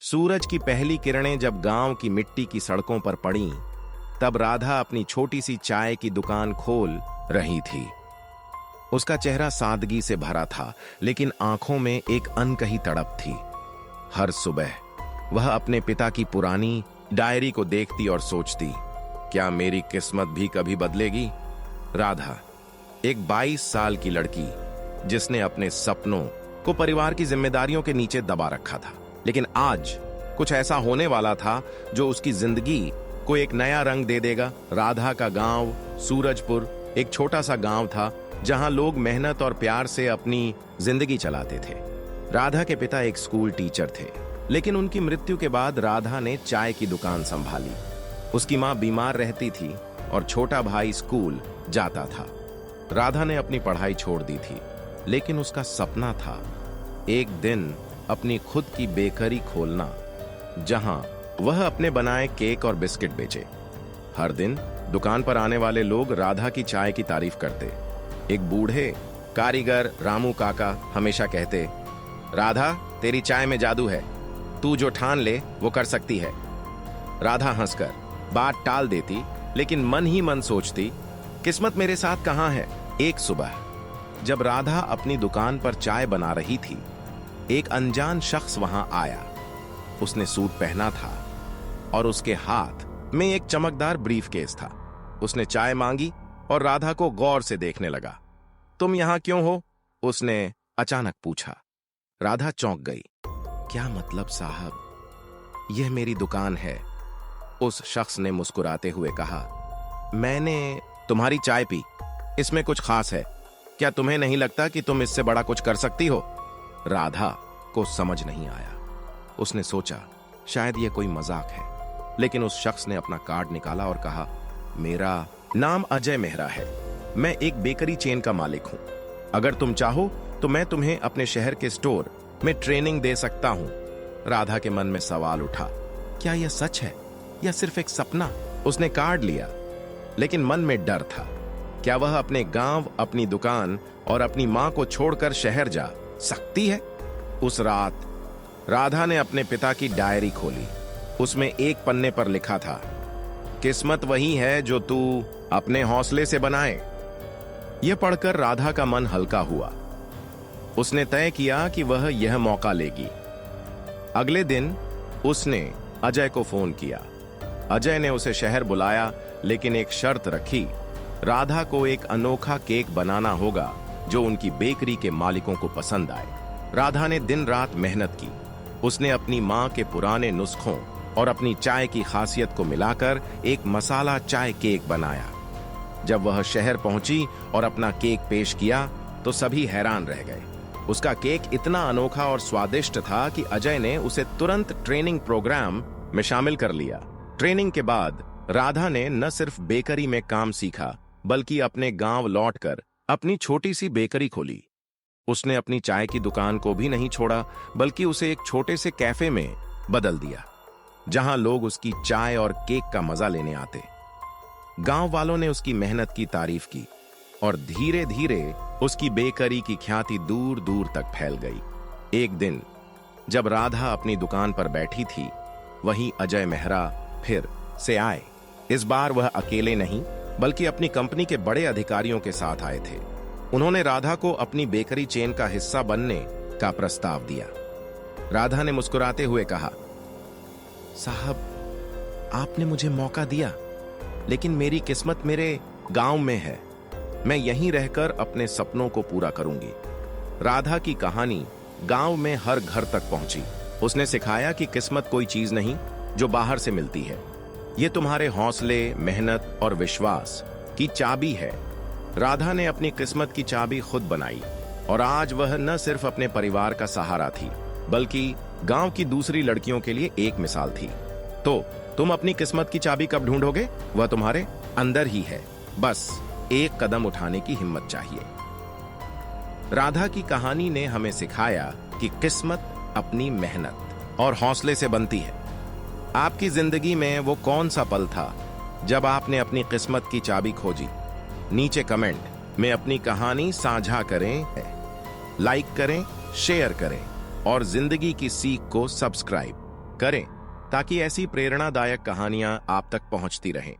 सूरज की पहली किरणें जब गांव की मिट्टी की सड़कों पर पड़ीं, तब राधा अपनी छोटी सी चाय की दुकान खोल रही थी। उसका चेहरा सादगी से भरा था, लेकिन आंखों में एक अनकही तड़प थी। हर सुबह वह अपने पिता की पुरानी डायरी को देखती और सोचती, क्या मेरी किस्मत भी कभी बदलेगी? राधा, एक 22 साल की लड़की जिसने अपने सपनों को परिवार की जिम्मेदारियों के नीचे दबा रखा था, लेकिन आज कुछ ऐसा होने वाला था जो उसकी जिंदगी को एक नया रंग दे देगा। राधा का गांव सूरजपुर एक छोटा सा गांव था, जहां लोग मेहनत और प्यार से अपनी जिंदगी चलाते थे। राधा के पिता एक स्कूल टीचर थे, लेकिन उनकी मृत्यु के बाद राधा ने चाय की दुकान संभाली। उसकी मां बीमार रहती थी और छोटा भाई स्कूल जाता था। राधा ने अपनी पढ़ाई छोड़ दी थी, लेकिन उसका सपना था एक दिन अपनी खुद की बेकरी खोलना, जहां वह अपने बनाए केक और बिस्किट बेचे। हर दिन दुकान पर आने वाले लोग राधा की चाय की तारीफ करते। एक बूढ़े कारीगर रामू काका हमेशा कहते, राधा, तेरी चाय में जादू है, तू जो ठान ले वो कर सकती है। राधा हंसकर बात टाल देती, लेकिन मन ही मन सोचती, किस्मत मेरे साथ कहां है। एक सुबह जब राधा अपनी दुकान पर चाय बना रही थी, एक अनजान शख्स वहां आया। उसने सूट पहना था और उसके हाथ में एक चमकदार ब्रीफकेस था। उसने चाय मांगी और राधा को गौर से देखने लगा। तुम यहां क्यों हो? उसने अचानक पूछा। राधा चौंक गई। क्या मतलब साहब, यह मेरी दुकान है। उस शख्स ने मुस्कुराते हुए कहा, मैंने तुम्हारी चाय पी, इसमें कुछ खास है? क्या तुम्हें नहीं लगता कि तुम इससे बड़ा कुछ कर सकती हो? राधा को समझ नहीं आया। उसने सोचा शायद यह कोई मजाक है, लेकिन उस शख्स ने अपना कार्ड निकाला और कहा, मेरा नाम अजय मेहरा है, मैं एक बेकरी चेन का मालिक हूं। अगर तुम चाहो तो मैं तुम्हें अपने शहर के स्टोर में ट्रेनिंग दे सकता हूं। राधा के मन में सवाल उठा, क्या यह सच है या सिर्फ एक सपना? उसने कार्ड लिया, लेकिन मन में डर था। क्या वह अपने गांव, अपनी दुकान और अपनी मां को छोड़कर शहर जा सकती है? उस रात राधा ने अपने पिता की डायरी खोली। उसमें एक पन्ने पर लिखा था, किस्मत वही है जो तू अपने हौसले से बनाए। यह पढ़कर राधा का मन हल्का हुआ। उसने तय किया कि वह यह मौका लेगी। अगले दिन उसने अजय को फोन किया। अजय ने उसे शहर बुलाया, लेकिन एक शर्त रखी, राधा को एक अनोखा केक बनाना होगा जो उनकी बेकरी के मालिकों को पसंद आए। राधा ने दिन रात मेहनत की। उसने अपनी मां के पुराने नुस्खों और अपनी चाय की खासियत को मिलाकर एक मसाला चाय केक बनाया। जब वह शहर पहुंची और अपना केक पेश किया, तो सभी हैरान रह गए। उसका केक इतना अनोखा और स्वादिष्ट था कि अजय ने उसे तुरंत ट्रेनिंग प्रोग्राम में शामिल कर लिया। ट्रेनिंग के बाद राधा ने न सिर्फ बेकरी में काम सीखा, बल्कि अपने गांव लौटकर अपनी छोटी सी बेकरी खोली। उसने अपनी चाय की दुकान को भी नहीं छोड़ा, बल्कि उसे एक छोटे से कैफे में बदल दिया, जहां लोग उसकी चाय और केक का मजा लेने आते। गांव वालों ने उसकी मेहनत की तारीफ की और धीरे धीरे उसकी बेकरी की ख्याति दूर दूर तक फैल गई। एक दिन जब राधा अपनी दुकान पर बैठी थी, वहीं अजय मेहरा फिर से आए। इस बार वह अकेले नहीं, बल्कि अपनी कंपनी के बड़े अधिकारियों के साथ आए थे। उन्होंने राधा को अपनी बेकरी चेन का हिस्सा बनने का प्रस्ताव दिया। राधा ने मुस्कुराते हुए कहा, साहब, आपने मुझे मौका दिया, लेकिन मेरी किस्मत मेरे गांव में है। मैं यहीं रहकर अपने सपनों को पूरा करूंगी। राधा की कहानी गांव में हर घर तक पहुंची। उसने सिखाया कि किस्मत कोई चीज नहीं जो बाहर से मिलती है। यह तुम्हारे हौसले, मेहनत और विश्वास की चाबी है। राधा ने अपनी किस्मत की चाबी खुद बनाई और आज वह न सिर्फ अपने परिवार का सहारा थी, बल्कि गांव की दूसरी लड़कियों के लिए एक मिसाल थी। तो तुम अपनी किस्मत की चाबी कब ढूंढोगे? वह तुम्हारे अंदर ही है, बस एक कदम उठाने की हिम्मत चाहिए। राधा की कहानी ने हमें सिखाया कि किस्मत अपनी मेहनत और हौसले से बनती है। आपकी जिंदगी में वो कौन सा पल था जब आपने अपनी किस्मत की चाबी खोजी? नीचे कमेंट में अपनी कहानी साझा करें, लाइक करें, शेयर करें और जिंदगी की सीख को सब्सक्राइब करें ताकि ऐसी प्रेरणादायक कहानियां आप तक पहुंचती रहें।